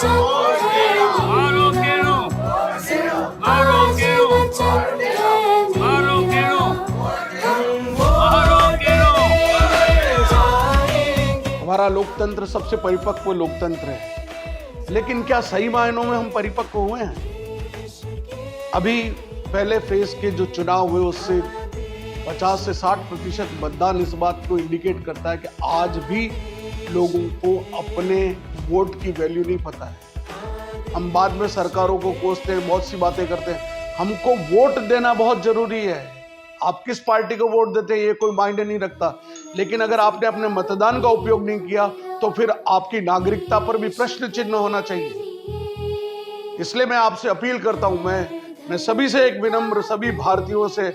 मारो केरो, मारो केरो, मारो केरो, मारो केरो। हमारा लोकतंत्र सबसे परिपक्व लोकतंत्र है, लेकिन क्या सही मायनों में हम परिपक्व हुए हैं? अभी पहले फेज के जो चुनाव हुए उससे 50 से 60% मतदान इस बात को इंडिकेट करता है कि आज भी लोगों को अपने वोट की वैल्यू नहीं पता है। हम बाद में सरकारों को कोसते हैं, बहुत सी बातें करते हैं। हमको वोट देना बहुत जरूरी है। आप किस पार्टी को वोट देते हैं ये कोई मायने नहीं रखता, लेकिन अगर आपने अपने मतदान का उपयोग नहीं किया तो फिर आपकी नागरिकता पर भी प्रश्न चिन्ह होना चाहिए। इसलिए मैं आपसे अपील करता हूं, मैं सभी से एक विनम्र, सभी भारतीयों से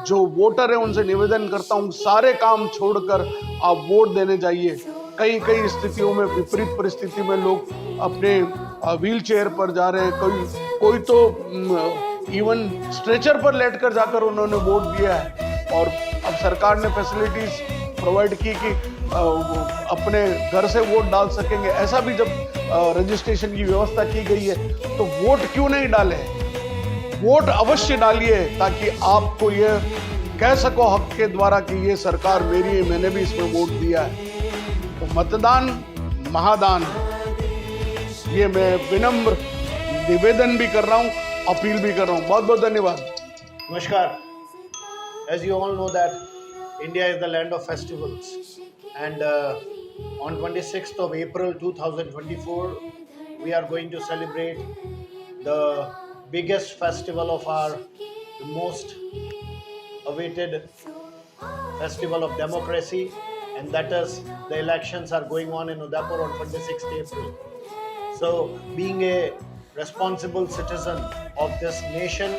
जो वोटर है उनसे निवेदन करता हूं, सारे काम छोड़कर आप वोट देने जाइए। कई स्थितियों में, विपरीत परिस्थिति में लोग अपने व्हील चेयर पर जा रहे हैं, कोई तो इवन स्ट्रेचर पर लेटकर जाकर उन्होंने वोट दिया है। और अब सरकार ने फैसिलिटीज प्रोवाइड की कि अपने घर से वोट डाल सकेंगे। ऐसा भी जब रजिस्ट्रेशन की व्यवस्था की गई है तो वोट क्यों नहीं डाले? वोट अवश्य डालिए ताकि आपको ये कह सको हक के द्वारा कि ये सरकार मेरी है, मैंने भी इसमें वोट दिया है। तो मतदान महादान, ये मैं विनम्र निवेदन भी कर रहा हूँ, अपील भी कर रहा हूँ। बहुत बहुत धन्यवाद। Namaskar. As you all know that India is the land of festivals, and on 26th of April 2024 we are going to celebrate the biggest festival of our most awaited festival of democracy, and that is the elections are going on in Udaipur on 26th April. So being a responsible citizen of this nation,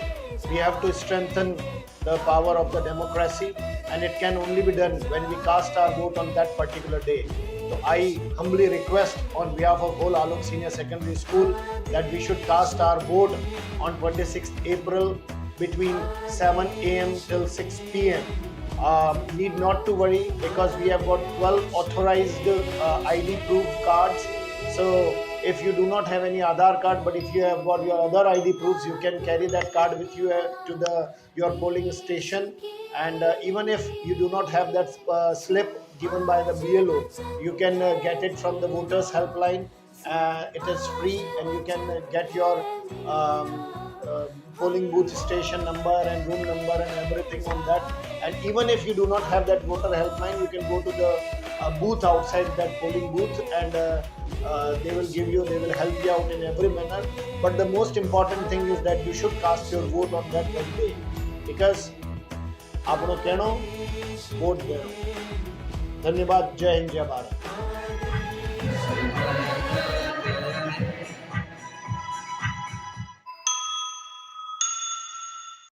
we have to strengthen the power of the democracy, and it can only be done when we cast our vote on that particular day. So I humbly request on behalf of whole Alok Senior Secondary School that we should cast our vote on 26th April between 7 a.m. till 6 p.m. Need not to worry because we have got 12 authorized ID proof cards. So if you do not have any Aadhaar card, but if you have got your other ID proofs, you can carry that card with you to your polling station. And even if you do not have that slip given by the BLO, you can get it from the voters helpline. It is free, and you can get your polling booth station number and room number and everything on that. And even if you do not have that voter helpline, you can go to the booth outside that polling booth, and they will help you out in every manner. But the most important thing is that you should cast your vote on that one day, because आपनो कहनो vote देनो। धन्यवाद। जय हिंद, जय भारत।